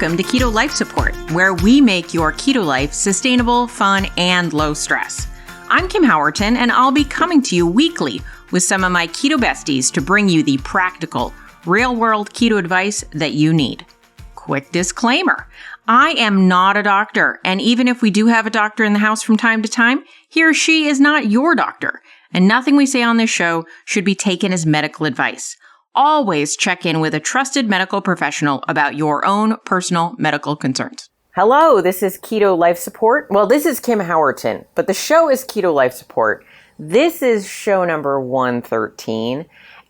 Welcome to Keto Life Support, where we make your keto life sustainable, fun, and low stress. I'm Kim Howerton, and I'll be coming to you weekly with some of my keto besties to bring you the practical, real-world keto advice that you need. Quick disclaimer, I am not a doctor, and even if we do have a doctor in the house from time to time, he or she is not your doctor, and nothing we say on this show should be taken as medical advice. Always check in with a trusted medical professional about your own personal medical concerns. Hello, this is Keto Life Support. Well, this is Kim Howerton, but the show is Keto Life Support. This is show number 113,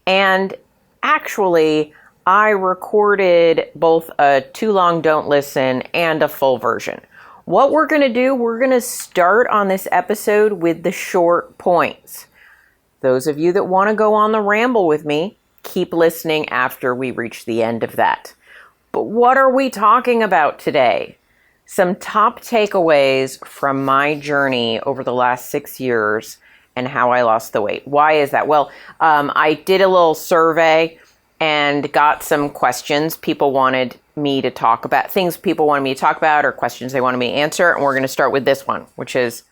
and actually, I recorded both a Too Long Don't Listen and a full version. What we're going to do, we're going to start on this episode with the short points. Those of you that want to go on the ramble with me, keep listening after we reach the end of that. But what are we talking about today? Some top takeaways from my journey over the last 6 years and how I lost the weight. Why is that? Well, I did a little survey and got some questions people wanted me to talk about, things people wanted me to talk about or questions they wanted me to answer. And we're going to start with this one, which is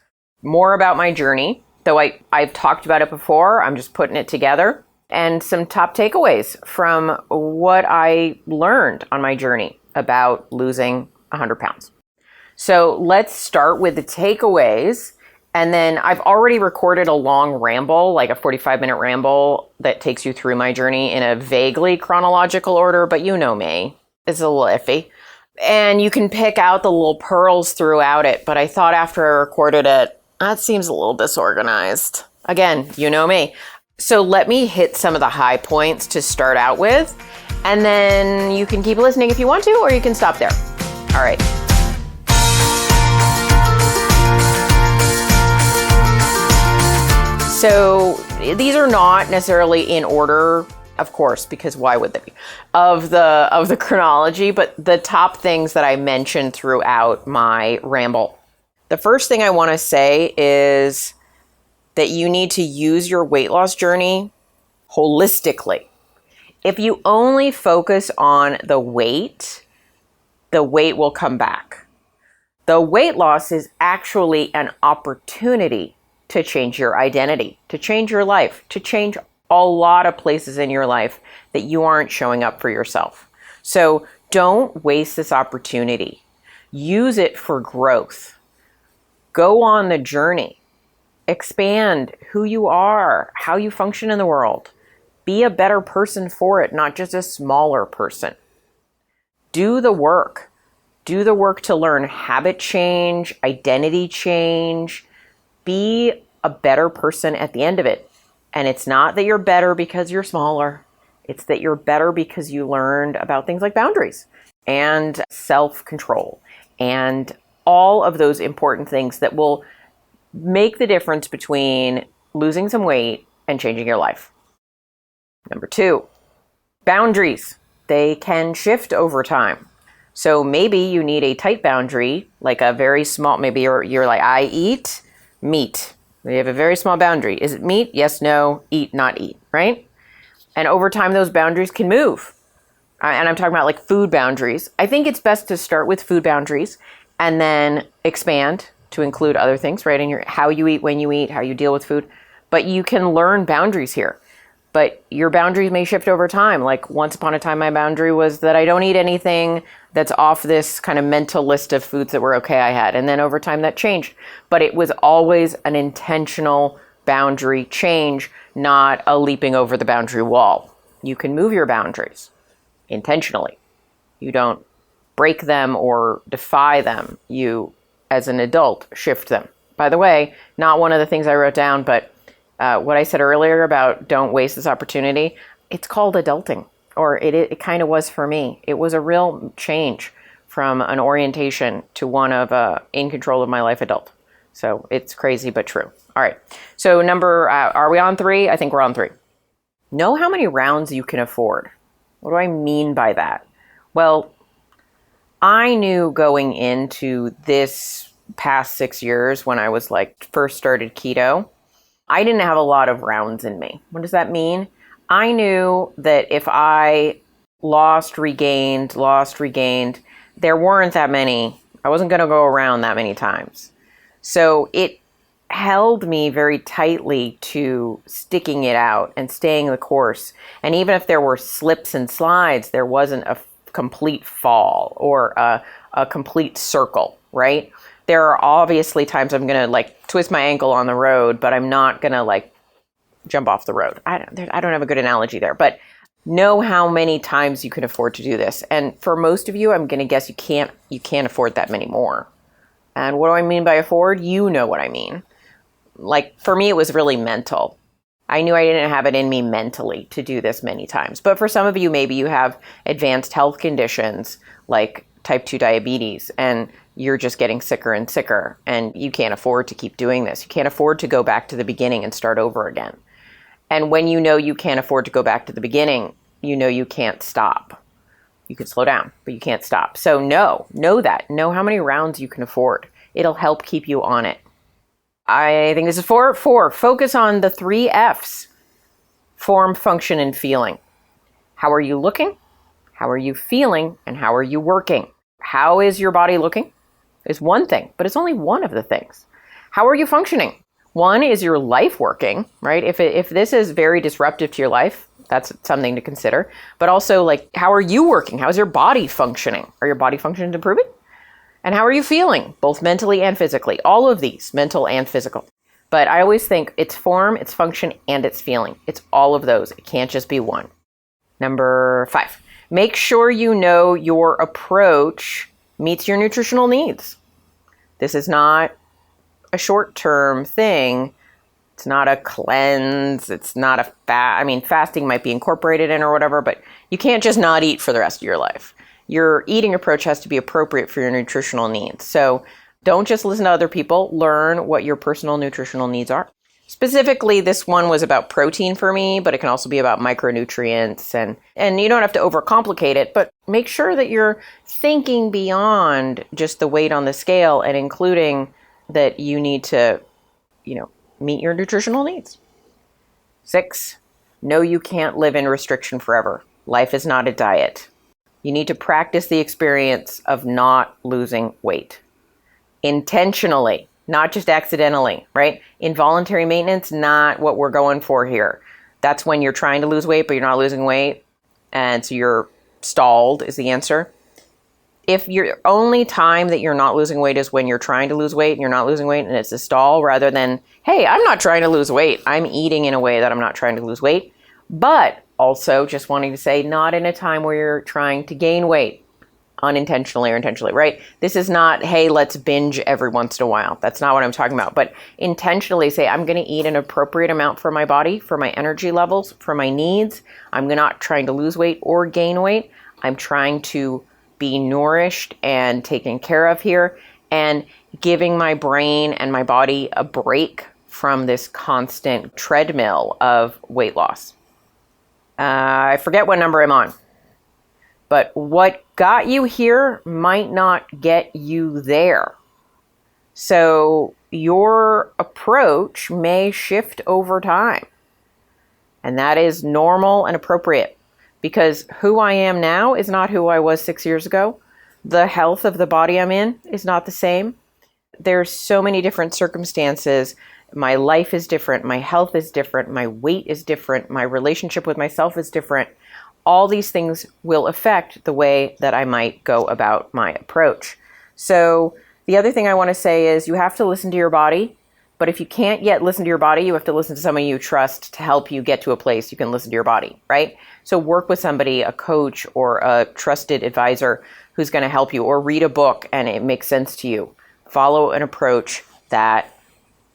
more about my journey. Though I've talked about it before, I'm just putting it together. And some top takeaways from what I learned on my journey about losing 100 pounds. So let's start with the takeaways. And then I've already recorded a long ramble, like a 45-minute ramble that takes you through my journey in a vaguely chronological order, but you know me, it's a little iffy. And you can pick out the little pearls throughout it, but I thought after I recorded it, that seems a little disorganized. Again, you know me. So let me hit some of the high points to start out with, and then you can keep listening if you want to, or you can stop there. All right. So these are not necessarily in order, of course, because why would they be, of the chronology, but the top things that I mentioned throughout my ramble. The first thing I want to say is that you need to use your weight loss journey holistically. If you only focus on the weight will come back. The weight loss is actually an opportunity to change your identity, to change your life, to change a lot of places in your life that you aren't showing up for yourself. So don't waste this opportunity. Use it for growth. Go on the journey. Expand who you are, how you function in the world. Be a better person for it, not just a smaller person. Do the work. Do the work to learn habit change, identity change. Be a better person at the end of it. And it's not that you're better because you're smaller. It's that you're better because you learned about things like boundaries and self-control and all of those important things that will make the difference between losing some weight and changing your life. Number 2, boundaries. They can shift over time. So maybe you need a tight boundary, like a very small, maybe you're like, I eat meat. You have a very small boundary. Is it meat? Yes, no, eat, not eat, right? And over time, those boundaries can move. And I'm talking about like food boundaries. I think it's best to start with food boundaries and then expand to include other things, right? In your how you eat, when you eat, how you deal with food. But you can learn boundaries here. But your boundaries may shift over time. Like once upon a time, my boundary was that I don't eat anything that's off this kind of mental list of foods that were okay I had. And then over time that changed. But it was always an intentional boundary change, not a leaping over the boundary wall. You can move your boundaries intentionally. You don't break them or defy them. You, as an adult, shift them. By the way, not one of the things I wrote down, but what I said earlier about don't waste this opportunity, it's called adulting, or it kind of was for me. It was a real change from an orientation to one of in control of my life adult. So it's crazy, but true. All right. So are we on 3? I think we're on 3. Know how many rounds you can afford. What do I mean by that? Well, I knew going into this past 6 years when I was like first started keto, I didn't have a lot of rounds in me. What does that mean? I knew that if I lost, regained, there weren't that many. I wasn't going to go around that many times. So it held me very tightly to sticking it out and staying the course. And even if there were slips and slides, there wasn't a complete fall or a complete circle, right? There are obviously times I'm going to like twist my ankle on the road, but I'm not going to like jump off the road. I don't have a good analogy there, but know how many times you can afford to do this. And for most of you, I'm going to guess you can't afford that many more. And what do I mean by afford? You know what I mean. Like for me, it was really mental. I knew I didn't have it in me mentally to do this many times. But for some of you, maybe you have advanced health conditions like type 2 diabetes, and you're just getting sicker and sicker, and you can't afford to keep doing this. You can't afford to go back to the beginning and start over again. And when you know you can't afford to go back to the beginning, you know you can't stop. You can slow down, but you can't stop. So know that. Know how many rounds you can afford. It'll help keep you on it. I think this is 4. Focus on the 3 F's. Form, function, and feeling. How are you looking? How are you feeling? And how are you working? How is your body looking? Is one thing, but it's only one of the things. How are you functioning? One, is your life working, right? If this is very disruptive to your life, that's something to consider. But also, like, how are you working? How is your body functioning? Are your body functions improving? And how are you feeling, both mentally and physically? All of these, mental and physical. But I always think it's form, it's function, and it's feeling. It's all of those. It can't just be one. Number 5, make sure you know your approach meets your nutritional needs. This is not a short-term thing. It's not a cleanse. It's not a fasting might be incorporated in or whatever, but you can't just not eat for the rest of your life. Your eating approach has to be appropriate for your nutritional needs. So don't just listen to other people. Learn what your personal nutritional needs are. Specifically, this one was about protein for me, but it can also be about micronutrients. And you don't have to overcomplicate it, but make sure that you're thinking beyond just the weight on the scale and including that you need to, meet your nutritional needs. 6, know you can't live in restriction forever. Life is not a diet. You need to practice the experience of not losing weight. Intentionally, not just accidentally, right? Involuntary maintenance, not what we're going for here. That's when you're trying to lose weight, but you're not losing weight. And so you're stalled is the answer. If your only time that you're not losing weight is when you're trying to lose weight and you're not losing weight and it's a stall, rather than, hey, I'm not trying to lose weight. I'm eating in a way that I'm not trying to lose weight. But also just wanting to say, not in a time where you're trying to gain weight unintentionally or intentionally, right? This is not, hey, let's binge every once in a while. That's not what I'm talking about. But intentionally say, I'm going to eat an appropriate amount for my body, for my energy levels, for my needs. I'm not trying to lose weight or gain weight. I'm trying to be nourished and taken care of here, and giving my brain and my body a break from this constant treadmill of weight loss. I forget what number I'm on, but what got you here might not get you there. So your approach may shift over time, and that is normal and appropriate. Because who I am now is not who I was 6 years ago. The health of the body I'm in is not the same. There's so many different circumstances. My life is different. My health is different. My weight is different. My relationship with myself is different. All these things will affect the way that I might go about my approach. So the other thing I want to say is you have to listen to your body. But if you can't yet listen to your body, you have to listen to someone you trust to help you get to a place you can listen to your body, right? So work with somebody, a coach or a trusted advisor who's going to help you, or read a book and it makes sense to you. Follow an approach that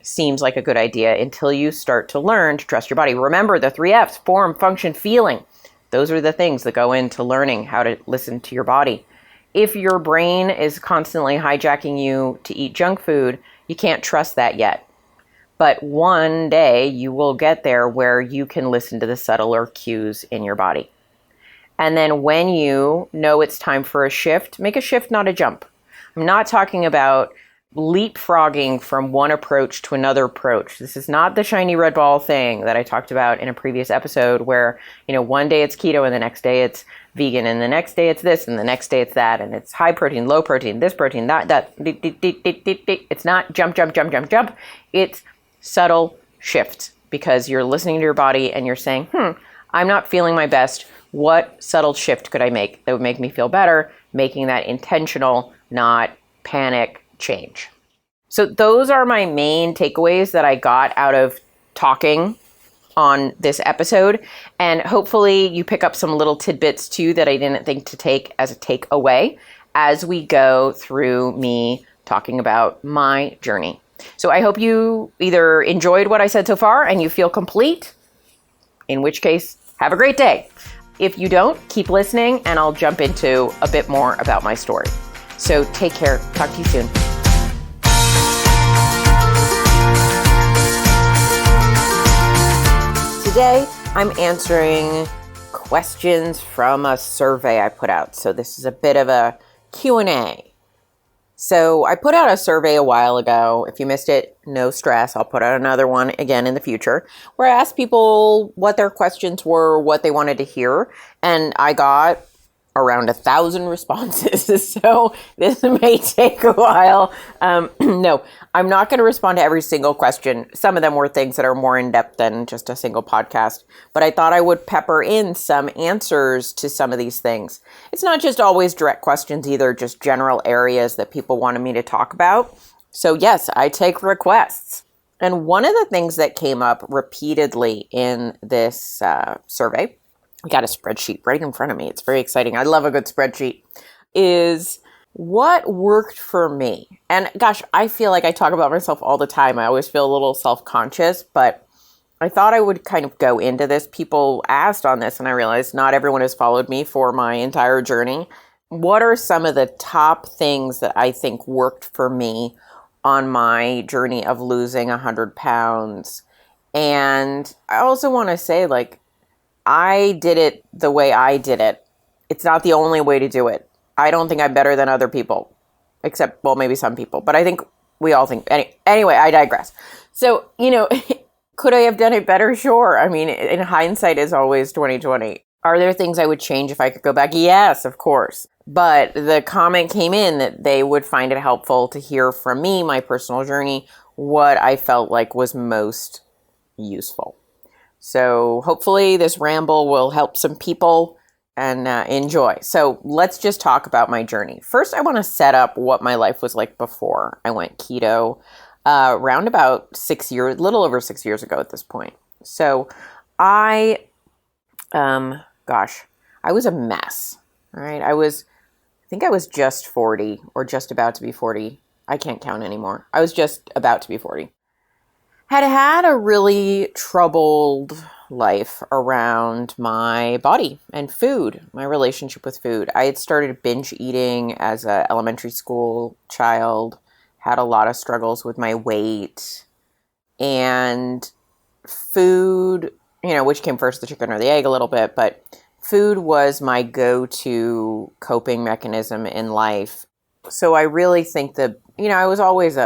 seems like a good idea until you start to learn to trust your body. Remember the 3 F's, form, function, feeling. Those are the things that go into learning how to listen to your body. If your brain is constantly hijacking you to eat junk food, you can't trust that yet. But one day you will get there where you can listen to the subtler cues in your body. And then when you know it's time for a shift, make a shift, not a jump. I'm not talking about leapfrogging from one approach to another approach. This is not the shiny red ball thing that I talked about in a previous episode where, one day it's keto and the next day it's vegan and the next day it's this and the next day it's that and it's high protein, low protein, this protein, that. It's not jump. It's subtle shifts because you're listening to your body and you're saying, I'm not feeling my best. What subtle shift could I make that would make me feel better? Making that intentional, not panic change. So those are my main takeaways that I got out of talking on this episode. And hopefully you pick up some little tidbits too that I didn't think to take as a takeaway as we go through me talking about my journey. So I hope you either enjoyed what I said so far and you feel complete, in which case, have a great day. If you don't, keep listening and I'll jump into a bit more about my story. So take care. Talk to you soon. Today, I'm answering questions from a survey I put out. So this is a bit of a Q&A. So I put out a survey a while ago. If you missed it, no stress. I'll put out another one again in the future where I asked people what their questions were, what they wanted to hear. And I got around 1,000 responses. So this may take a while. No, I'm not going to respond to every single question. Some of them were things that are more in depth than just a single podcast, but I thought I would pepper in some answers to some of these things. It's not just always direct questions either, just general areas that people wanted me to talk about. So yes, I take requests. And one of the things that came up repeatedly in this survey, I got a spreadsheet right in front of me. It's very exciting. I love a good spreadsheet. Is what worked for me? And gosh, I feel like I talk about myself all the time. I always feel a little self-conscious, but I thought I would kind of go into this. People asked on this and I realized not everyone has followed me for my entire journey. What are some of the top things that I think worked for me on my journey of losing 100 pounds? And I also want to say, I did it the way I did it. It's not the only way to do it. I don't think I'm better than other people, except, well, maybe some people, but I think we all think, anyway, I digress. So, could I have done it better? Sure. I mean, in hindsight is always 2020. Are there things I would change if I could go back? Yes, of course. But the comment came in that they would find it helpful to hear from me, my personal journey, what I felt like was most useful. So hopefully this ramble will help some people and enjoy. So let's just talk about my journey. First, I want to set up what my life was like before I went keto, around about 6 years, little over 6 years ago at this point. So I was a mess. All right. I think I was just 40 or just about to be 40. I can't count anymore. I was just about to be 40. Had a really troubled life around my body and food, my relationship with food. I had started binge eating as an elementary school child, had a lot of struggles with my weight, and food, which came first, the chicken or the egg a little bit, but food was my go-to coping mechanism in life. So I really think that, I always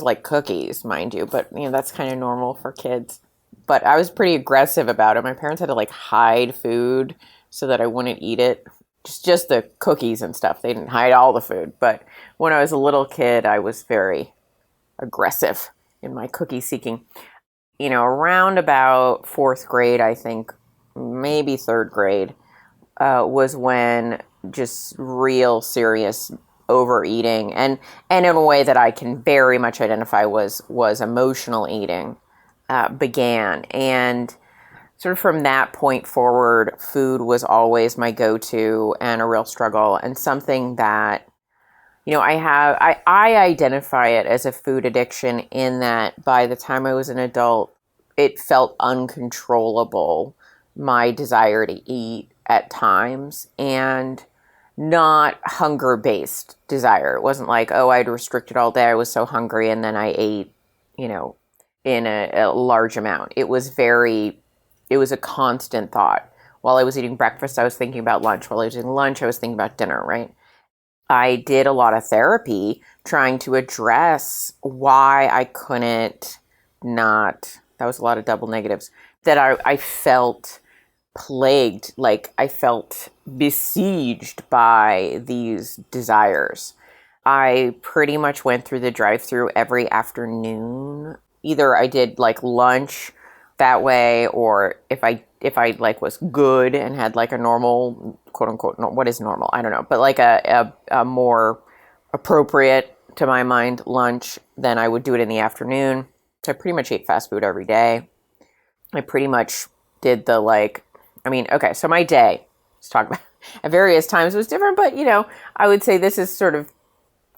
like cookies, mind you, but that's kind of normal for kids. But I was pretty aggressive about it. My parents had to hide food so that I wouldn't eat it. Just the cookies and stuff. They didn't hide all the food. But when I was a little kid, I was very aggressive in my cookie seeking. Around about fourth grade, I think, maybe third grade, was when just real serious overeating and in a way that I can very much identify was emotional eating began. And sort of from that point forward, food was always my go-to and a real struggle, and something that I identify it as a food addiction in that by the time I was an adult, it felt uncontrollable, my desire to eat at times, and not hunger-based desire. It wasn't like, I'd restricted all day. I was so hungry and then I ate, in a large amount. It was a constant thought. While I was eating breakfast, I was thinking about lunch. While I was eating lunch, I was thinking about dinner, right? I did a lot of therapy trying to address why I couldn't not, that was a lot of double negatives, that I felt plagued, like I felt besieged by these desires. I pretty much went through the drive-through every afternoon. Either I did like lunch that way, or if I like was good and had like a normal, quote unquote, no, what is normal? I don't know, but like a more appropriate to my mind lunch, then I would do it in the afternoon. So I pretty much ate fast food every day. I pretty much did the like, I mean, okay, so my day, let's talk about, at various times was different, but I would say this is sort of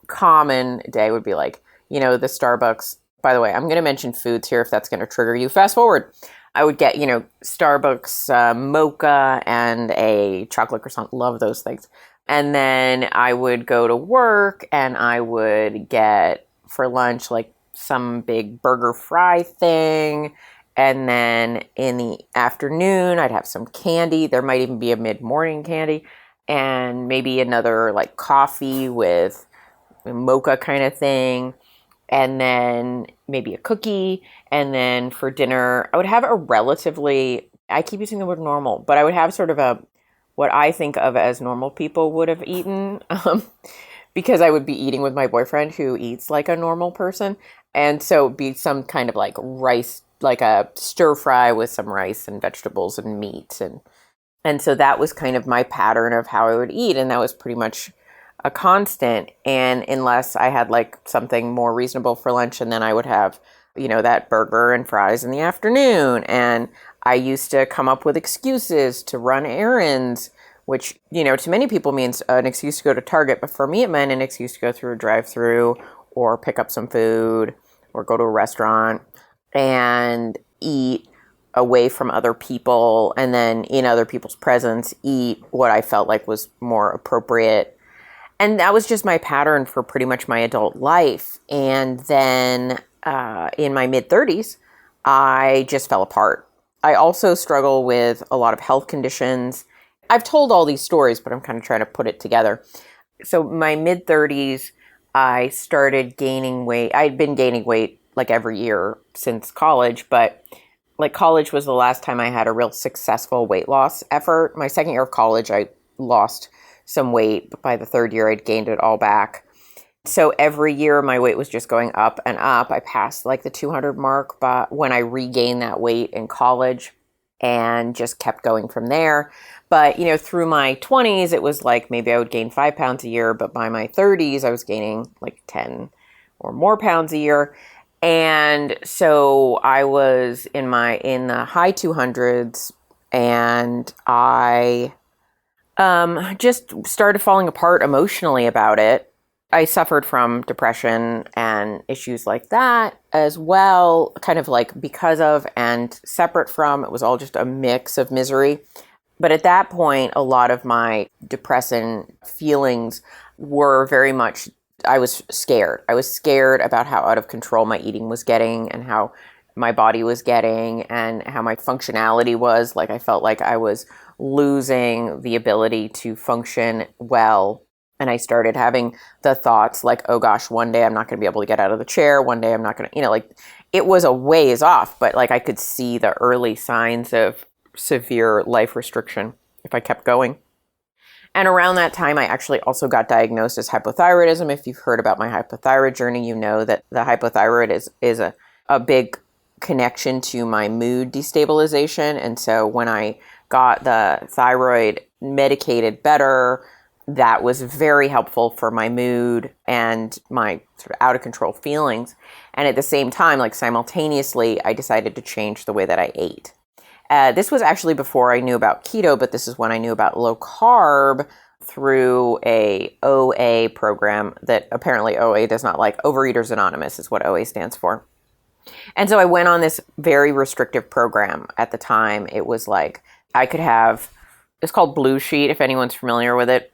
common day would be like, the Starbucks. By the way, I'm going to mention foods here if that's going to trigger you. Fast forward. I would get, Starbucks mocha and a chocolate croissant. Love those things. And then I would go to work and I would get for lunch like some big burger fry thing. And then in the afternoon, I'd have some candy. There might even be a mid-morning candy. And maybe another like coffee with a mocha kind of thing. And then maybe a cookie. And then for dinner, I would have a relatively, I keep using the word normal, but I would have sort of what I think of as normal people would have eaten, because I would be eating with my boyfriend who eats like a normal person. And so it'd be some kind of like rice, like a stir fry with some rice and vegetables and meat. And so that was kind of my pattern of how I would eat. And that was pretty much a constant. And unless I had like something more reasonable for lunch, and then I would have, that burger and fries in the afternoon. And I used to come up with excuses to run errands, which, to many people means an excuse to go to Target. But for me, it meant an excuse to go through a drive-through or pick up some food or go to a restaurant and eat away from other people. And then in other people's presence, eat what I felt like was more appropriate. And that was just my pattern for pretty much my adult life. And then in my mid-30s, I just fell apart. I also struggle with a lot of health conditions. I've told all these stories, but I'm kind of trying to put it together. So my mid-30s, I started gaining weight. I'd been gaining weight like every year since college, but like college was the last time I had a real successful weight loss effort. My second year of college, I lost some weight, but by the third year, I'd gained it all back. So every year my weight was just going up and up. I passed like the 200 mark, but when I regained that weight in college and just kept going from there. But, through my 20s, it was like maybe I would gain 5 pounds a year, but by my 30s, I was gaining like 10 or more pounds a year. And so I was in the high 200s, and I just started falling apart emotionally about it. I suffered from depression and issues like that as well, kind of like because of and separate from. It was all just a mix of misery. But at that point, a lot of my depressing feelings were very much, I was scared. I was scared about how out of control my eating was getting and how my body was getting and how my functionality was. Like I felt like I was losing the ability to function well. And I started having the thoughts like, oh gosh, one day I'm not going to be able to get out of the chair. One day I'm not going to, like it was a ways off, but like I could see the early signs of severe life restriction if I kept going. And around that time, I actually also got diagnosed as hypothyroidism. If you've heard about my hypothyroid journey, you know that the hypothyroid is a big connection to my mood destabilization. And so when I got the thyroid medicated better, that was very helpful for my mood and my sort of out of control feelings. And at the same time, like simultaneously, I decided to change the way that I ate. This was actually before I knew about keto, but this is when I knew about low carb through a OA program that apparently OA does not like. Overeaters Anonymous is what OA stands for. And so I went on this very restrictive program at the time. It was like I could have, it's called Blue Sheet, if anyone's familiar with it.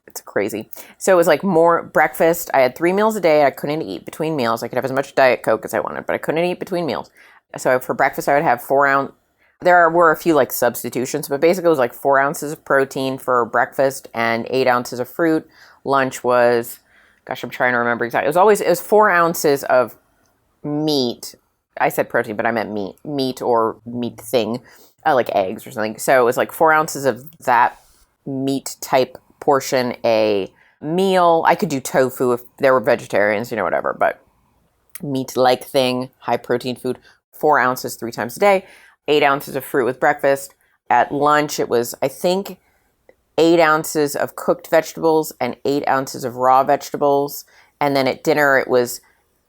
It's crazy. So it was like more breakfast. I had 3 meals a day. I couldn't eat between meals. I could have as much Diet Coke as I wanted, but I couldn't eat between meals. So for breakfast, I would have There were a few like substitutions, but basically it was like 4 ounces of protein for breakfast and 8 ounces of fruit. Lunch was, gosh, I'm trying to remember exactly. It was 4 ounces of meat. I said protein, but I meant meat or meat thing, like eggs or something. So it was like 4 ounces of that meat type portion a meal. I could do tofu if there were vegetarians, whatever, but meat-like thing, high protein food, 4 ounces 3 times a day, 8 ounces of fruit with breakfast. At lunch, it was, I think, 8 ounces of cooked vegetables and 8 ounces of raw vegetables. And then at dinner, it was,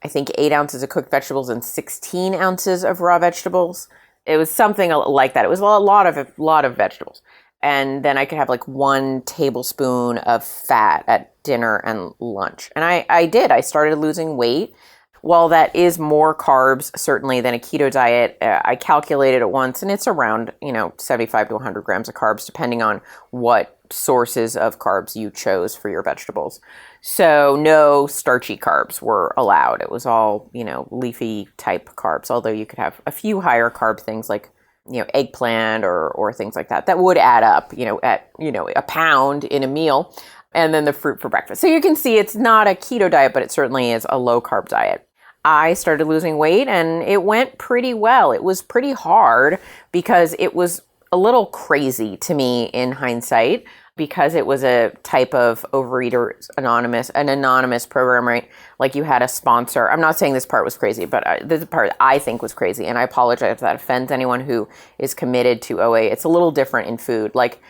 I think, 8 ounces of cooked vegetables and 16 ounces of raw vegetables. It was something like that. It was a lot of vegetables. And then I could have like 1 tablespoon of fat at dinner and lunch. And I did. I started losing weight. While that is more carbs, certainly, than a keto diet, I calculated it once, and it's around, 75 to 100 grams of carbs, depending on what sources of carbs you chose for your vegetables. So no starchy carbs were allowed. It was all, leafy type carbs, although you could have a few higher carb things like, eggplant or things like that would add up, at, a pound in a meal, and then the fruit for breakfast. So you can see it's not a keto diet, but it certainly is a low carb diet. I started losing weight and it went pretty well. It was pretty hard because it was a little crazy to me in hindsight because it was a type of Overeaters Anonymous, an anonymous program, right? Like you had a sponsor. I'm not saying this part was crazy, but this part I think was crazy. And I apologize if that offends anyone who is committed to OA. It's a little different in food. Like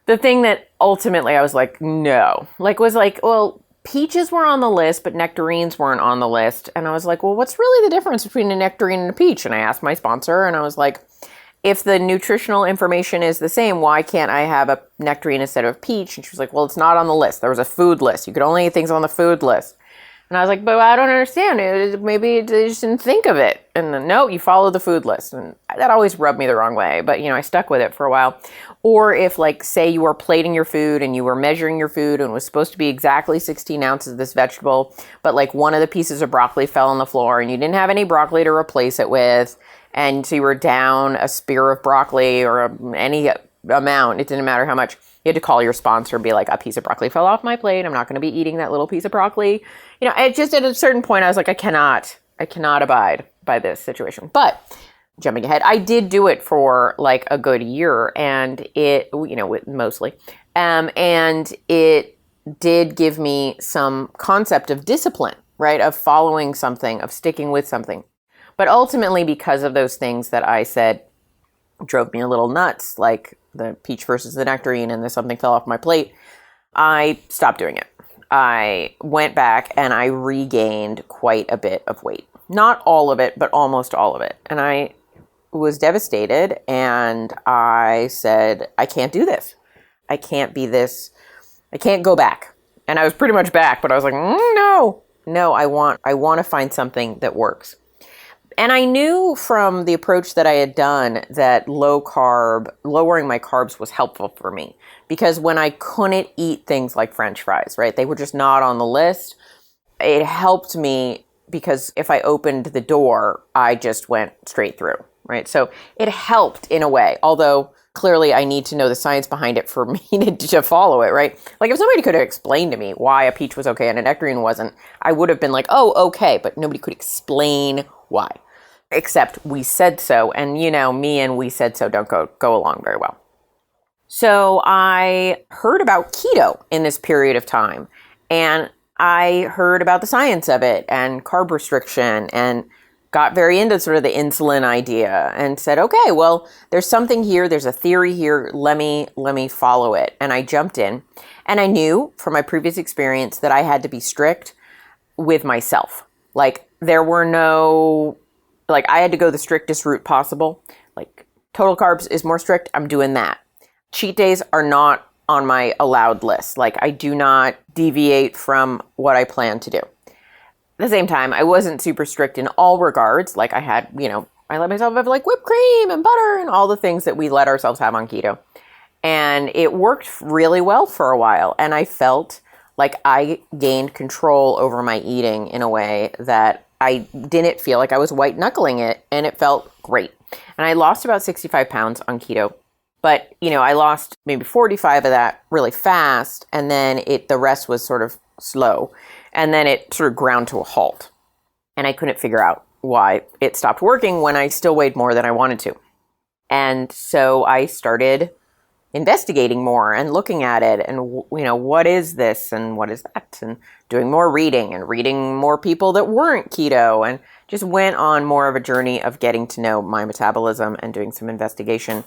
the thing that ultimately I was like, no, was like, well, peaches were on the list, but nectarines weren't on the list. And I was like, well, what's really the difference between a nectarine and a peach? And I asked my sponsor and I was like, if the nutritional information is the same, why can't I have a nectarine instead of peach? And she was like, well, it's not on the list. There was a food list. You could only eat things on the food list. And I was like, but I don't understand. Maybe they just didn't think of it. And then, no, you follow the food list. And that always rubbed me the wrong way. But, I stuck with it for a while. Or if, say you were plating your food and you were measuring your food and it was supposed to be exactly 16 ounces of this vegetable, but, one of the pieces of broccoli fell on the floor and you didn't have any broccoli to replace it with. And so you were down a spear of broccoli or any amount. It didn't matter how much. You had to call your sponsor and be like, a piece of broccoli fell off my plate. I'm not going to be eating that little piece of broccoli. It just at a certain point, I was like, I cannot abide by this situation. But jumping ahead, I did do it for a good year and it, mostly. And it did give me some concept of discipline, right? Of following something, of sticking with something. But ultimately, because of those things that I said drove me a little nuts, like the peach versus the nectarine and something fell off my plate, I stopped doing it. I went back and I regained quite a bit of weight. Not all of it, but almost all of it. And I was devastated and I said, I can't do this. I can't be this. I can't go back. And I was pretty much back, but I was like, no, I want to find something that works. And I knew from the approach that I had done that lowering my carbs was helpful for me. Because when I couldn't eat things like French fries, right, they were just not on the list, it helped me because if I opened the door, I just went straight through, right? So it helped in a way, although clearly I need to know the science behind it for me to follow it, right? If somebody could have explained to me why a peach was okay and a nectarine wasn't, I would have been like, oh, okay, but nobody could explain why. Except we said so, and me and we said so don't go along very well. So I heard about keto in this period of time, and I heard about the science of it and carb restriction and got very into sort of the insulin idea and said, okay, well, there's something here. There's a theory here. Let me follow it. And I jumped in, and I knew from my previous experience that I had to be strict with myself. There were no... I had to go the strictest route possible. Total carbs is more strict. I'm doing that. Cheat days are not on my allowed list. I do not deviate from what I plan to do. At the same time, I wasn't super strict in all regards. I had, I let myself have whipped cream and butter and all the things that we let ourselves have on keto. And it worked really well for a while. And I felt like I gained control over my eating in a way that I didn't feel like I was white knuckling it, and it felt great. And I lost about 65 pounds on keto. But, I lost maybe 45 of that really fast, and then the rest was sort of slow. And then it sort of ground to a halt. And I couldn't figure out why it stopped working when I still weighed more than I wanted to. And so I started investigating more and looking at it and, what is this and what is that? And doing more reading and reading more people that weren't keto, and just went on more of a journey of getting to know my metabolism and doing some investigation.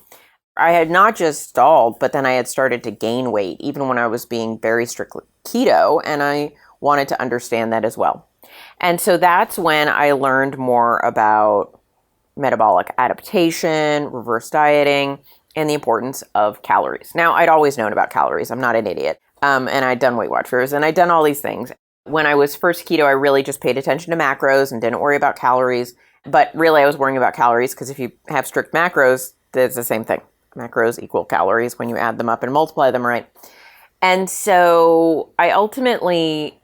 I had not just stalled, but then I had started to gain weight, even when I was being very strictly keto, and I wanted to understand that as well. And so that's when I learned more about metabolic adaptation, reverse dieting, and the importance of calories. Now, I'd always known about calories. I'm not an idiot. And I'd done Weight Watchers, and I'd done all these things. When I was first keto, I really just paid attention to macros and didn't worry about calories. But really, I was worrying about calories because if you have strict macros, it's the same thing. Macros equal calories when you add them up and multiply them, right? And so I ultimately,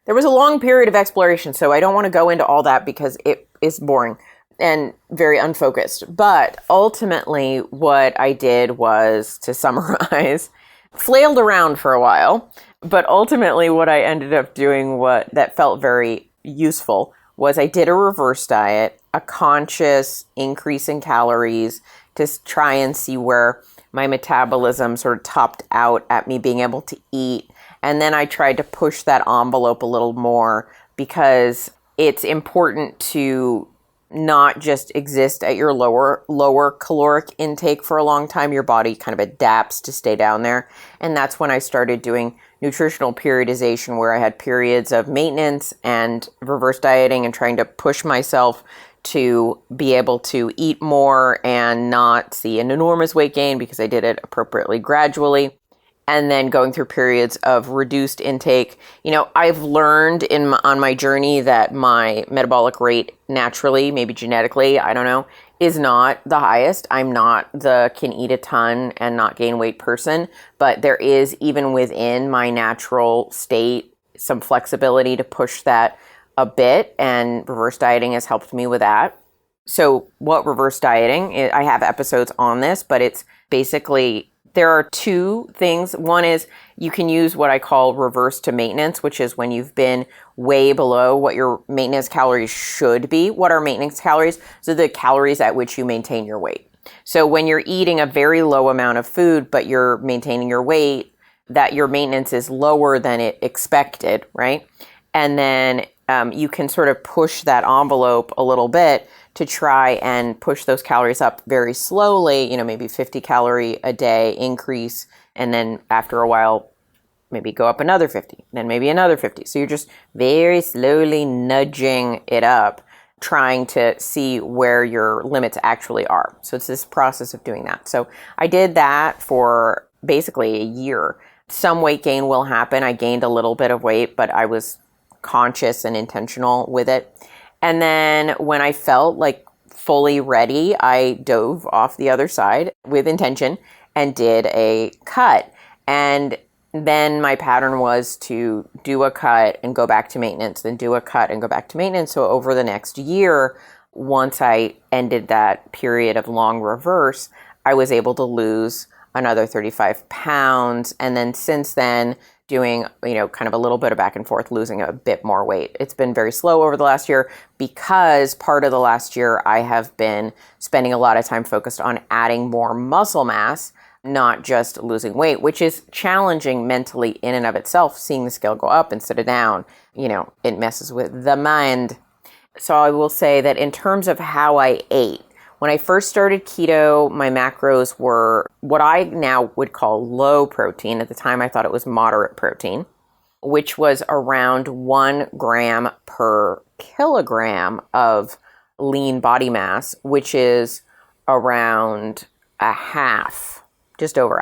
there was a long period of exploration, so I don't want to go into all that because it is boring and very unfocused. But ultimately, what I did was, to summarize, flailed around for a while. But ultimately, what I ended up doing, that felt very useful, was I did a reverse diet, a conscious increase in calories to try and see where my metabolism sort of topped out at me being able to eat. And then I tried to push that envelope a little more because it's important to not just exist at your lower caloric intake for a long time. Your body kind of adapts to stay down there. And that's when I started doing nutritional periodization, where I had periods of maintenance and reverse dieting and trying to push myself to be able to eat more and not see an enormous weight gain because I did it appropriately gradually. And then going through periods of reduced intake. I've learned on my journey that my metabolic rate naturally, maybe genetically, I don't know, is not the highest. I'm not the can eat a ton and not gain weight person, but there is, even within my natural state, some flexibility to push that a bit, and reverse dieting has helped me with that. So what reverse dieting is, I have episodes on this, but it's basically, there are two things. One is you can use what I call reverse to maintenance, which is when you've been way below what your maintenance calories should be. What are maintenance calories? So the calories at which you maintain your weight. So when you're eating a very low amount of food, but you're maintaining your weight, that your maintenance is lower than it expected, right? And then you can sort of push that envelope a little bit to try and push those calories up very slowly, maybe 50 calorie a day increase. And then after a while, maybe go up another 50, then maybe another 50. So you're just very slowly nudging it up, trying to see where your limits actually are. So it's this process of doing that. So I did that for basically a year. Some weight gain will happen. I gained a little bit of weight, but I was conscious and intentional with it. And then when I felt like fully ready, I dove off the other side with intention and did a cut. And then my pattern was to do a cut and go back to maintenance, then do a cut and go back to maintenance. So over the next year, once I ended that period of long reverse, I was able to lose another 35 pounds. And then since then, doing, kind of a little bit of back and forth, losing a bit more weight. It's been very slow over the last year because part of the last year I have been spending a lot of time focused on adding more muscle mass, not just losing weight, which is challenging mentally in and of itself. Seeing the scale go up instead of down, it messes with the mind. So I will say that in terms of how I ate, when I first started keto, my macros were what I now would call low protein. At the time, I thought it was moderate protein, which was around 1 gram per kilogram of lean body mass, which is around just over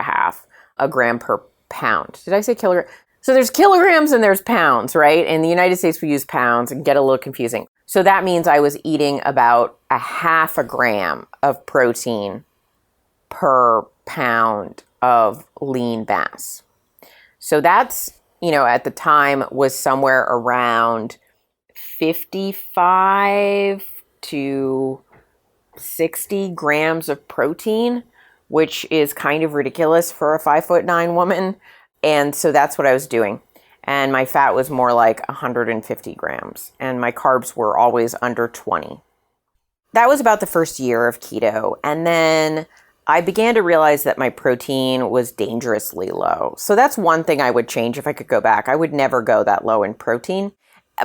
a gram per pound. Did I say kilogram? So there's kilograms and there's pounds, right? In the United States, we use pounds and get a little confusing. So that means I was eating about 0.5 gram of protein per pound of lean mass. So that's, at the time was somewhere around 55 to 60 grams of protein, which is kind of ridiculous for a 5'9" woman. And so that's what I was doing. And my fat was more like 150 grams. And my carbs were always under 20. That was about the first year of keto. And then I began to realize that my protein was dangerously low. So that's one thing I would change if I could go back. I would never go that low in protein.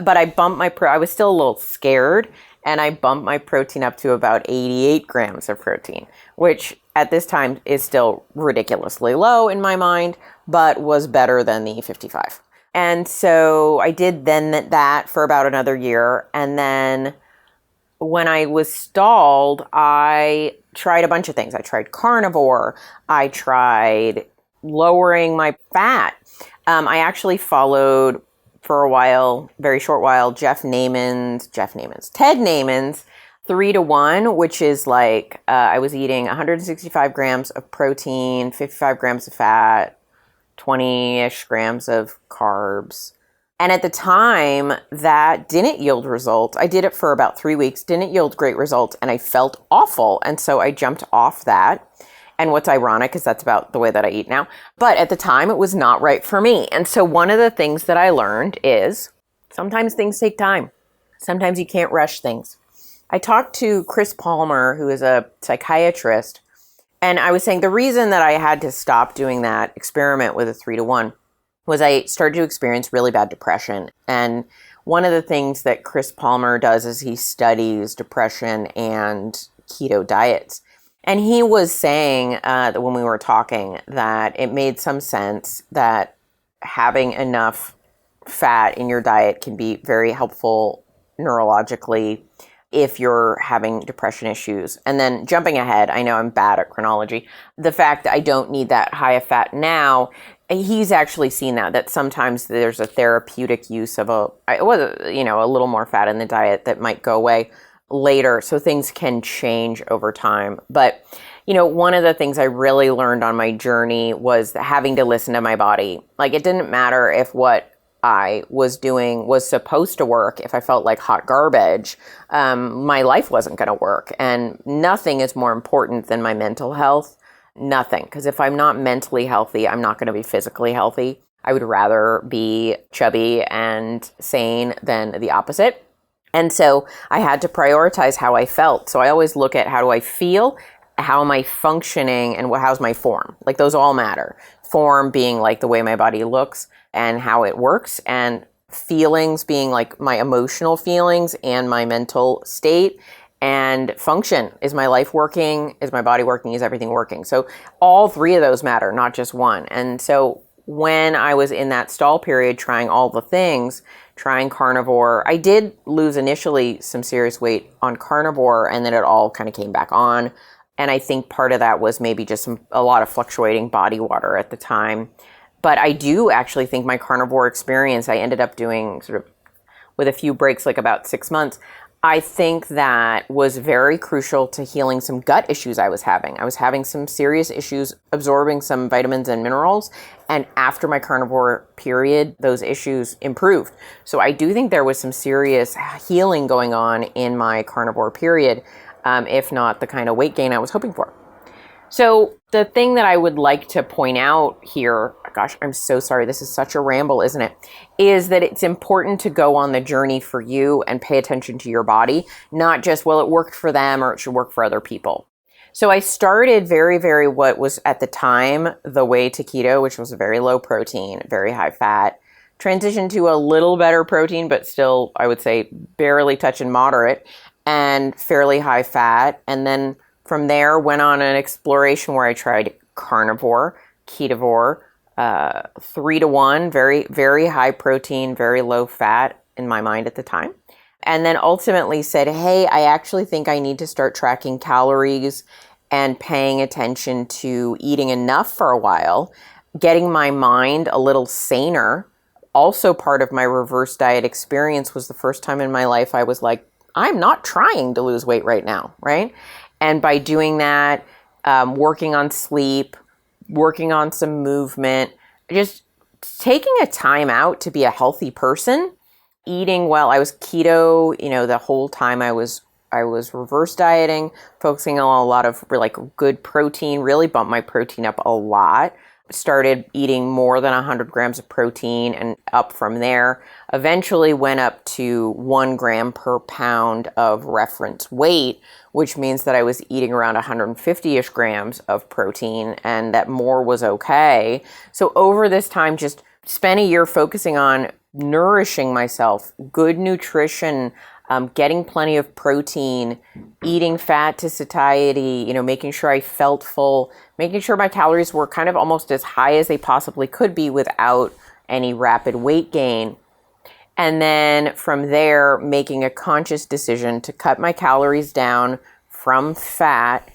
But I bumped I was still a little scared. And I bumped my protein up to about 88 grams of protein, which at this time is still ridiculously low in my mind, but was better than the 55. And so I did then that for about another year. And then when I was stalled, I tried a bunch of things. I tried carnivore. I tried lowering my fat. I actually followed for a while, very short while, Ted Naiman's 3-to-1, which is like I was eating 165 grams of protein, 55 grams of fat, 20-ish grams of carbs. And at the time, that didn't yield results. I did it for about 3 weeks, didn't yield great results, and I felt awful. And so I jumped off that. And what's ironic is that's about the way that I eat now. But at the time, it was not right for me. And so one of the things that I learned is sometimes things take time. Sometimes you can't rush things. I talked to Chris Palmer, who is a psychiatrist, and I was saying the reason that I had to stop doing that experiment with a 3-to-1 was I started to experience really bad depression. And one of the things that Chris Palmer does is he studies depression and keto diets. And he was saying that when we were talking that it made some sense that having enough fat in your diet can be very helpful neurologically if you're having depression issues. And then jumping ahead, I know I'm bad at chronology, the fact that I don't need that high of fat now, he's actually seen that sometimes there's a therapeutic use of a little more fat in the diet that might go away later. So things can change over time. But, one of the things I really learned on my journey was having to listen to my body. Like, it didn't matter if what I was doing was supposed to work. If I felt like hot garbage, my life wasn't going to work. And nothing is more important than my mental health. Nothing. Because if I'm not mentally healthy, I'm not going to be physically healthy. I would rather be chubby and sane than the opposite. And so I had to prioritize how I felt. So I always look at how do I feel, how am I functioning, and how's my form? Like, those all matter. Form being like the way my body looks and how it works, and feelings being like my emotional feelings and my mental state, and function. Is my life working? Is my body working? Is everything working? So all three of those matter, not just one. And so when I was in that stall period trying all the things, trying carnivore, I did lose initially some serious weight on carnivore, and then it all kind of came back on. And I think part of that was maybe just a lot of fluctuating body water at the time. But I do actually think my carnivore experience, I ended up doing sort of with a few breaks, like about 6 months. I think that was very crucial to healing some gut issues I was having. I was having some serious issues absorbing some vitamins and minerals. And after my carnivore period, those issues improved. So I do think there was some serious healing going on in my carnivore period, if not the kind of weight gain I was hoping for. So the thing that I would like to point out here, gosh, I'm so sorry, this is such a ramble, isn't it? Is that it's important to go on the journey for you and pay attention to your body, not just, well, it worked for them or it should work for other people. So I started very, what was at the time the way to keto, which was very low protein, very high fat, transitioned to a little better protein, but still, I would say barely touching moderate, and fairly high fat. And then from there, went on an exploration where I tried carnivore, ketovore, 3-to-1, very, very high protein, very low fat in my mind at the time. And then ultimately said, hey, I actually think I need to start tracking calories and paying attention to eating enough for a while, getting my mind a little saner. Also part of my reverse diet experience was the first time in my life I was like, I'm not trying to lose weight right now, right? And by doing that, working on sleep, working on some movement, just taking a time out to be a healthy person eating well. I was keto, the whole time I was reverse dieting, focusing on a lot of like good protein, really bumped my protein up a lot. Started eating more than 100 grams of protein and up from there. Eventually went up to 1 gram per pound of reference weight, which means that I was eating around 150-ish grams of protein and that more was okay. So over this time, just spent a year focusing on nourishing myself, good nutrition, getting plenty of protein, eating fat to satiety, making sure I felt full, making sure my calories were kind of almost as high as they possibly could be without any rapid weight gain. And then from there, making a conscious decision to cut my calories down from fat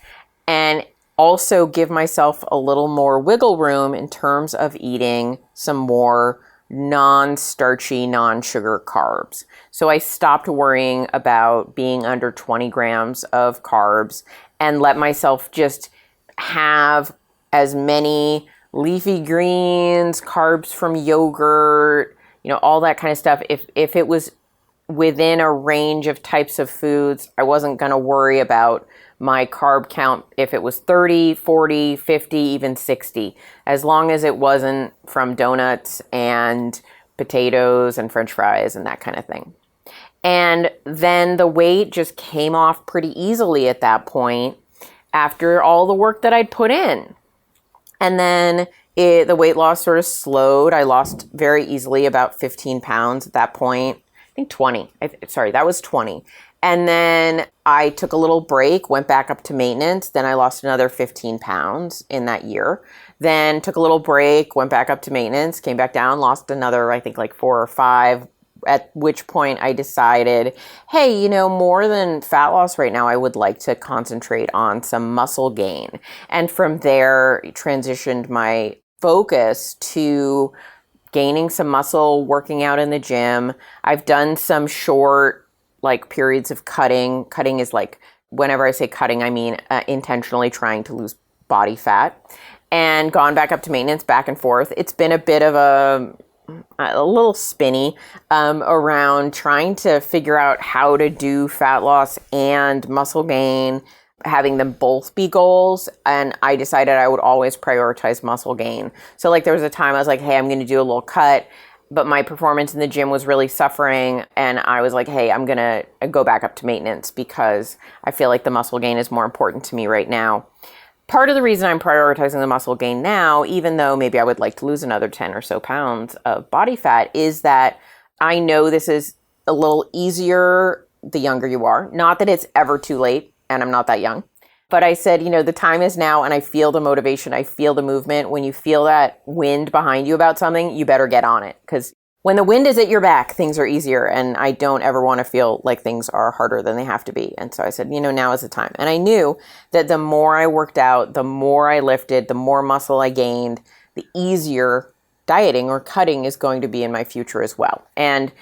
and also give myself a little more wiggle room in terms of eating some more non-starchy, non-sugar carbs. So I stopped worrying about being under 20 grams of carbs and let myself just have as many leafy greens, carbs from yogurt, all that kind of stuff. If it was within a range of types of foods, I wasn't going to worry about my carb count if it was 30, 40, 50, even 60, as long as it wasn't from donuts and potatoes and French fries and that kind of thing. And then the weight just came off pretty easily at that point after all the work that I'd put in. And then the weight loss sort of slowed. I lost very easily about 15 pounds at that point. I think 20. That was 20. And then I took a little break, went back up to maintenance. Then I lost another 15 pounds in that year. Then took a little break, went back up to maintenance, came back down, lost another, I think like 4 or 5. At which point I decided, hey, more than fat loss right now, I would like to concentrate on some muscle gain. And from there, transitioned my focus to gaining some muscle, working out in the gym. I've done some short periods of cutting. Cutting is whenever I say cutting, I mean intentionally trying to lose body fat, and gone back up to maintenance, back and forth. It's been a bit of a little spinny around trying to figure out how to do fat loss and muscle gain, having them both be goals. And I decided I would always prioritize muscle gain. So there was a time I was like, hey, I'm going to do a little cut, but my performance in the gym was really suffering. And I was like, hey, I'm going to go back up to maintenance because I feel like the muscle gain is more important to me right now. Part of the reason I'm prioritizing the muscle gain now, even though maybe I would like to lose another 10 or so pounds of body fat, is that I know this is a little easier the younger you are. Not that it's ever too late, and I'm not that young. But I said, the time is now, and I feel the motivation. I feel the movement. When you feel that wind behind you about something, you better get on it. Because when the wind is at your back, things are easier. And I don't ever want to feel like things are harder than they have to be. And so I said, now is the time. And I knew that the more I worked out, the more I lifted, the more muscle I gained, the easier dieting or cutting is going to be in my future as well. And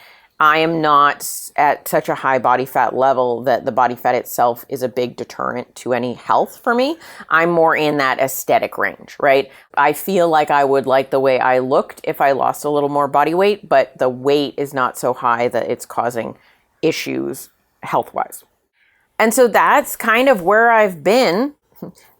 I am not at such a high body fat level that the body fat itself is a big deterrent to any health for me. I'm more in that aesthetic range, right? I feel like I would like the way I looked if I lost a little more body weight, but the weight is not so high that it's causing issues health-wise. And so that's kind of where I've been.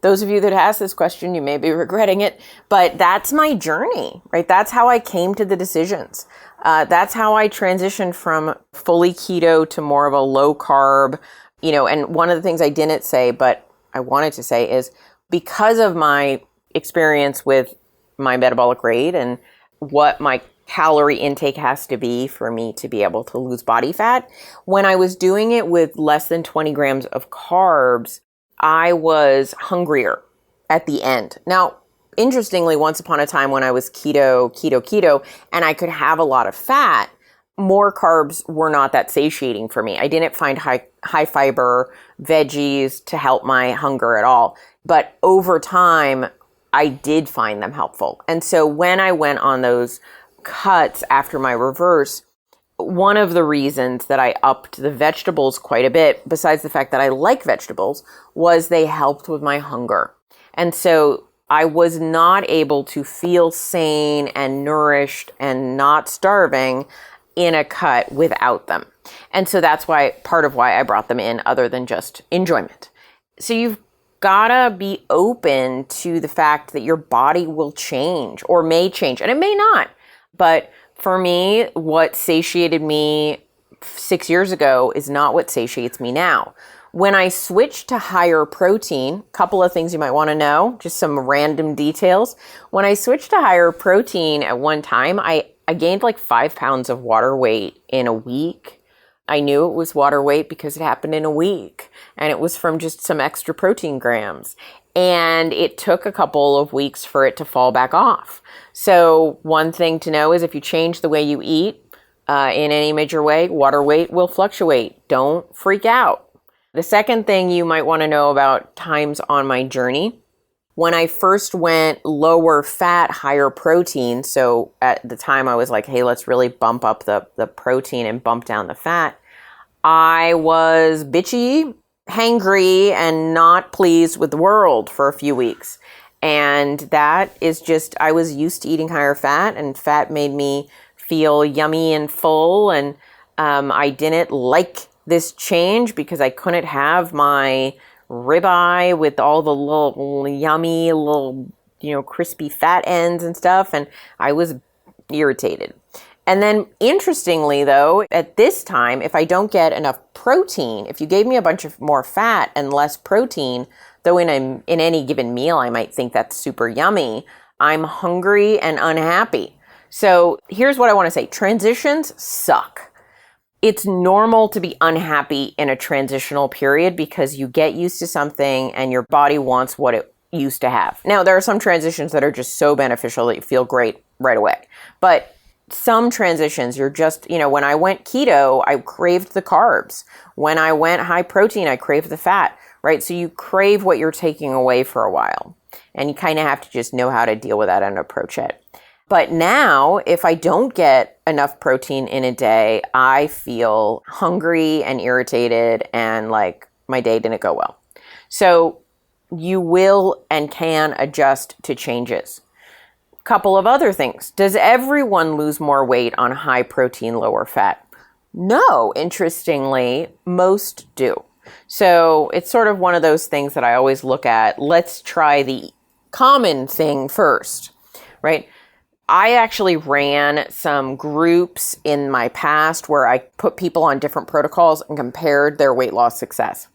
Those of you that asked this question, you may be regretting it, but that's my journey, right? That's how I came to the decisions. That's how I transitioned from fully keto to more of a low carb, and one of the things I didn't say, but I wanted to say is because of my experience with my metabolic rate and what my calorie intake has to be for me to be able to lose body fat, when I was doing it with less than 20 grams of carbs, I was hungrier at the end. Now, interestingly, once upon a time when I was keto, and I could have a lot of fat, more carbs were not that satiating for me. I didn't find high fiber veggies to help my hunger at all. But over time, I did find them helpful. And so when I went on those cuts after my reverse, one of the reasons that I upped the vegetables quite a bit, besides the fact that I like vegetables, was they helped with my hunger. And so I was not able to feel sane and nourished and not starving in a cut without them. And so that's why, part of why I brought them in, other than just enjoyment. So you've gotta be open to the fact that your body will change or may change, and it may not. But for me, what satiated me 6 years ago is not what satiates me now. When I switched to higher protein, a couple of things you might want to know, just some random details. When I switched to higher protein at one time, I gained like 5 pounds of water weight in a week. I knew it was water weight because it happened in a week, and it was from just some extra protein grams. And it took a couple of weeks for it to fall back off. So one thing to know is if you change the way you eat in any major way, water weight will fluctuate. Don't freak out. The second thing you might want to know about times on my journey, when I first went lower fat, higher protein, so at the time I was like, hey, let's really bump up the protein and bump down the fat, I was bitchy, hangry, and not pleased with the world for a few weeks. And that is just, I was used to eating higher fat, and fat made me feel yummy and full, and I didn't like this change because I couldn't have my ribeye with all the little yummy little, crispy fat ends and stuff. And I was irritated. And then interestingly though, at this time, if I don't get enough protein, if you gave me a bunch of more fat and less protein, though in any given meal, I might think that's super yummy, I'm hungry and unhappy. So here's what I want to say. Transitions suck. It's normal to be unhappy in a transitional period because you get used to something and your body wants what it used to have. Now, there are some transitions that are just so beneficial that you feel great right away. But some transitions, you're just, when I went keto, I craved the carbs. When I went high protein, I craved the fat, right? So you crave what you're taking away for a while. And you kind of have to just know how to deal with that and approach it. But now, if I don't get enough protein in a day, I feel hungry and irritated and like my day didn't go well. So you will and can adjust to changes. Couple of other things. Does everyone lose more weight on high protein, lower fat? No, interestingly, most do. So it's sort of one of those things that I always look at. Let's try the common thing first, right? I actually ran some groups in my past where I put people on different protocols and compared their weight loss success.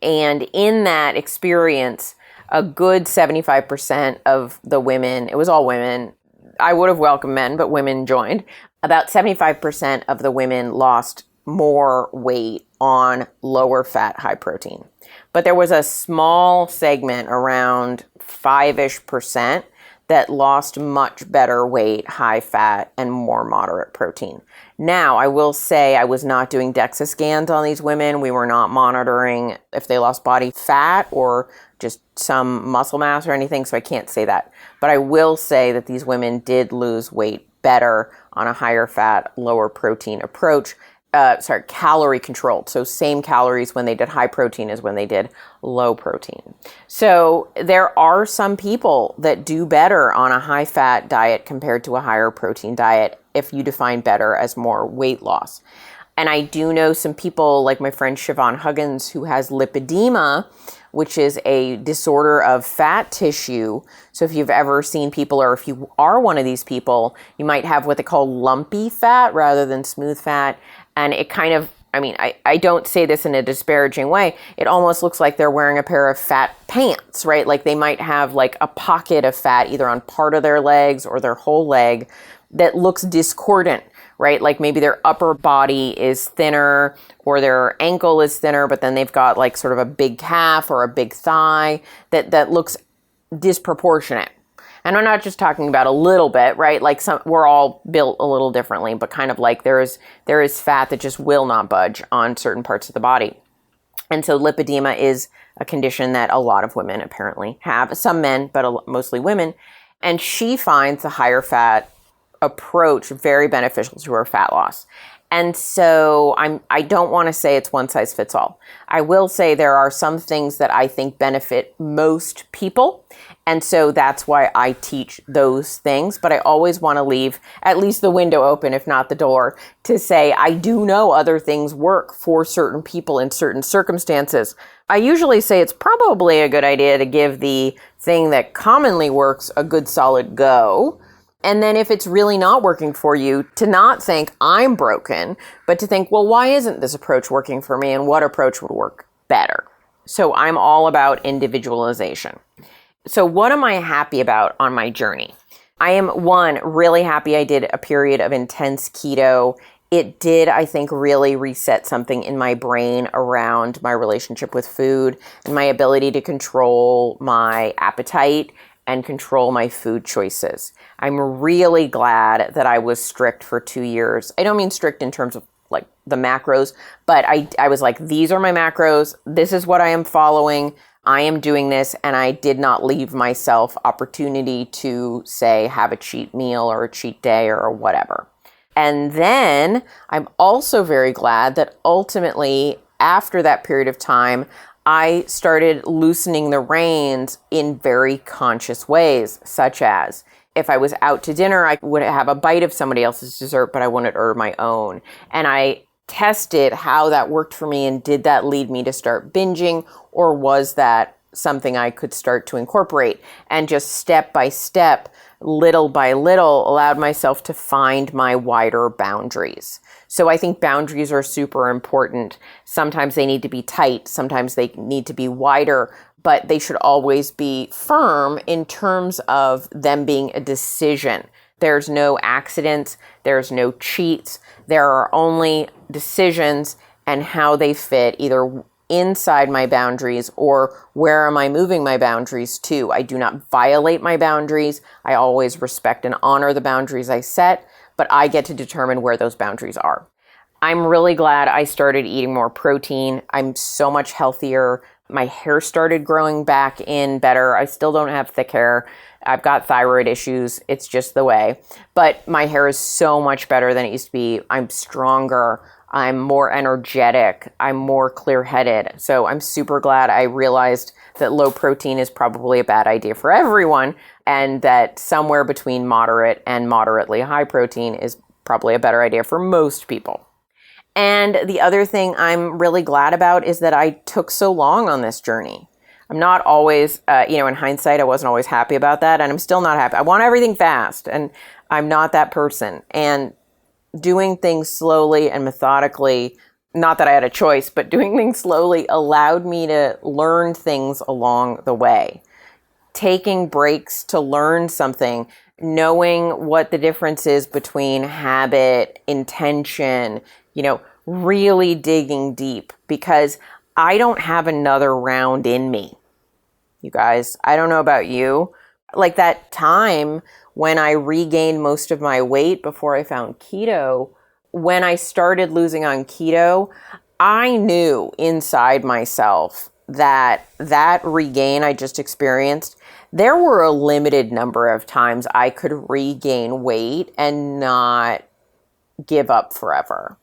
And in that experience, a good 75% of the women, it was all women, I would have welcomed men, but women joined. About 75% of the women lost more weight on lower fat, high protein. But there was a small segment, around 5-ish%, that lost much better weight, high fat, and more moderate protein. Now, I will say I was not doing DEXA scans on these women. We were not monitoring if they lost body fat or just some muscle mass or anything, so I can't say that. But I will say that these women did lose weight better on a higher fat, lower protein approach. Calorie controlled. So same calories when they did high protein as when they did low protein. So there are some people that do better on a high fat diet compared to a higher protein diet if you define better as more weight loss. And I do know some people like my friend Siobhan Huggins who has lipedema, which is a disorder of fat tissue. So if you've ever seen people, or if you are one of these people, you might have what they call lumpy fat rather than smooth fat. And it kind of, I don't say this in a disparaging way. It almost looks like they're wearing a pair of fat pants, right? Like they might have like a pocket of fat either on part of their legs or their whole leg that looks discordant, right? Like maybe their upper body is thinner or their ankle is thinner, but then they've got like sort of a big calf or a big thigh that looks disproportionate. And I'm not just talking about a little bit, right? Like we're all built a little differently, but kind of like there is fat that just will not budge on certain parts of the body. And so lipedema is a condition that a lot of women apparently have, some men, but mostly women. And she finds the higher fat approach very beneficial to her fat loss. And so I don't want to say it's one size fits all. I will say there are some things that I think benefit most people. And so that's why I teach those things. But I always want to leave at least the window open, if not the door, to say I do know other things work for certain people in certain circumstances. I usually say it's probably a good idea to give the thing that commonly works a good solid go. And then if it's really not working for you, to not think I'm broken, but to think, well, why isn't this approach working for me, and what approach would work better? So I'm all about individualization. So what am I happy about on my journey? I am, one, really happy I did a period of intense keto. It did, I think, really reset something in my brain around my relationship with food and my ability to control my appetite and control my food choices. I'm really glad that I was strict for 2 years. I don't mean strict in terms of like the macros, but I was like, these are my macros. This is what I am following. I am doing this. And I did not leave myself opportunity to say, have a cheat meal or a cheat day or whatever. And then I'm also very glad that ultimately after that period of time, I started loosening the reins in very conscious ways, such as if I was out to dinner, I would have a bite of somebody else's dessert, but I wouldn't order my own. And I tested how that worked for me, and did that lead me to start binging, or was that something I could start to incorporate? And just step by step, little by little, allowed myself to find my wider boundaries. So I think boundaries are super important. Sometimes they need to be tight, sometimes they need to be wider, but they should always be firm in terms of them being a decision. There's no accidents, there's no cheats, there are only decisions and how they fit either inside my boundaries or where am I moving my boundaries to. I do not violate my boundaries. I always respect and honor the boundaries I set, but I get to determine where those boundaries are. I'm really glad I started eating more protein. I'm so much healthier. My hair started growing back in better. I still don't have thick hair. I've got thyroid issues. It's just the way. But my hair is so much better than it used to be. I'm stronger. I'm more energetic. I'm more clear-headed. So I'm super glad I realized that low protein is probably a bad idea for everyone, and that somewhere between moderate and moderately high protein is probably a better idea for most people. And the other thing I'm really glad about is that I took so long on this journey. I'm not always, in hindsight, I wasn't always happy about that, and I'm still not happy. I want everything fast, and I'm not that person. And doing things slowly and methodically, not that I had a choice, but doing things slowly allowed me to learn things along the way. Taking breaks to learn something, knowing what the difference is between habit, intention, really digging deep, because I don't have another round in me. You guys, I don't know about you. Like that time when I regained most of my weight before I found keto, when I started losing on keto, I knew inside myself that regain I just experienced, there were a limited number of times I could regain weight and not give up forever.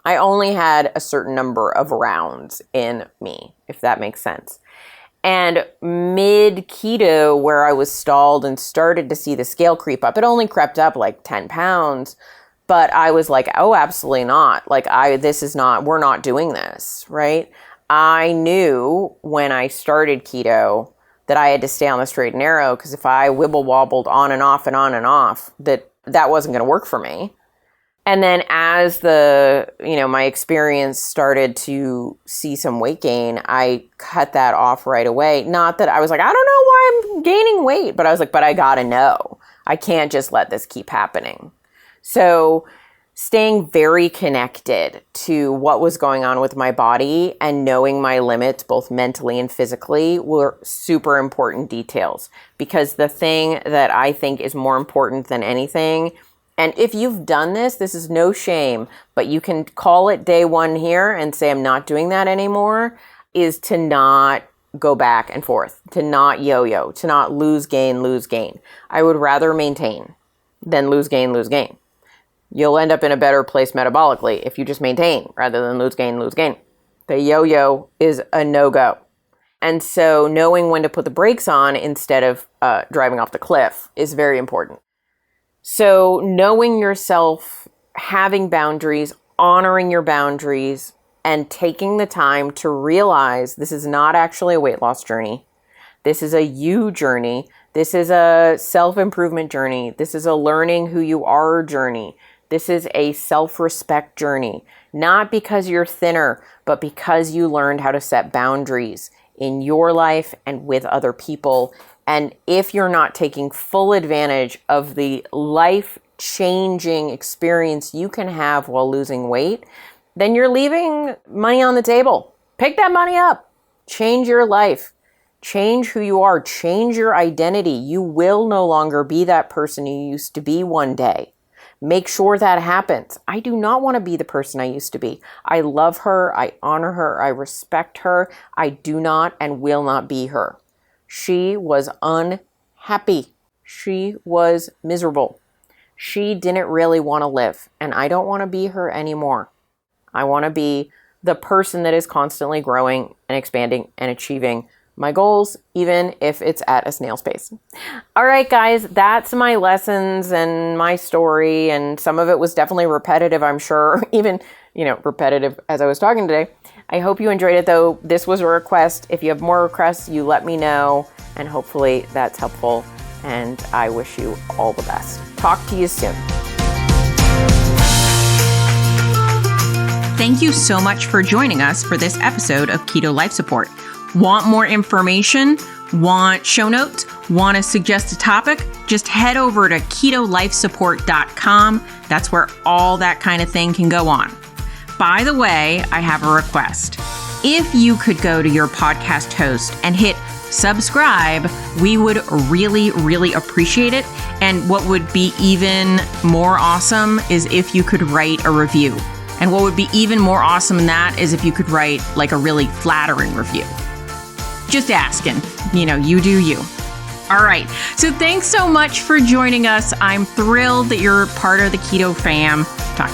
I only had a certain number of rounds in me, if that makes sense. And mid keto, where I was stalled and started to see the scale creep up, it only crept up like 10 pounds. But I was like, oh, absolutely not. Like, we're not doing this, right? I knew when I started keto that I had to stay on the straight and narrow, because if I wibble wobbled on and off and on and off, that wasn't going to work for me. And then as my experience started to see some weight gain, I cut that off right away. Not that I was like, I don't know why I'm gaining weight, but I was like, but I gotta know. I can't just let this keep happening. So staying very connected to what was going on with my body and knowing my limits, both mentally and physically, were super important details. Because the thing that I think is more important than anything, and if you've done this is no shame, but you can call it day one here and say, I'm not doing that anymore, is to not go back and forth, to not yo-yo, to not lose, gain. I would rather maintain than lose, gain. You'll end up in a better place metabolically if you just maintain rather than lose, gain, lose, gain. The yo-yo is a no-go. And so knowing when to put the brakes on instead of driving off the cliff is very important. So knowing yourself, having boundaries, honoring your boundaries, and taking the time to realize this is not actually a weight loss journey. This is a you journey. This is a self-improvement journey. This is a learning who you are journey. This is a self-respect journey. Not because you're thinner, but because you learned how to set boundaries in your life and with other people. And if you're not taking full advantage of the life-changing experience you can have while losing weight, then you're leaving money on the table. Pick that money up. Change your life. Change who you are. Change your identity. You will no longer be that person you used to be one day. Make sure that happens. I do not want to be the person I used to be. I love her. I honor her. I respect her. I do not and will not be her. She was unhappy. She was miserable. She didn't really want to live, and I don't want to be her anymore. I want to be the person that is constantly growing and expanding and achieving my goals, even if it's at a snail's pace. All right, guys, that's my lessons and my story. And some of it was definitely repetitive, I'm sure, even, repetitive as I was talking today. I hope you enjoyed it, though. This was a request. If you have more requests, you let me know, and hopefully that's helpful. And I wish you all the best. Talk to you soon. Thank you so much for joining us for this episode of Keto Life Support. Want more information? Want show notes? Want to suggest a topic? Just head over to ketolifesupport.com. That's where all that kind of thing can go on. By the way, I have a request. If you could go to your podcast host and hit subscribe, we would really, really appreciate it. And what would be even more awesome is if you could write a review. And what would be even more awesome than that is if you could write like a really flattering review. Just asking, you do you. All right. So thanks so much for joining us. I'm thrilled that you're part of the Keto fam. Talk to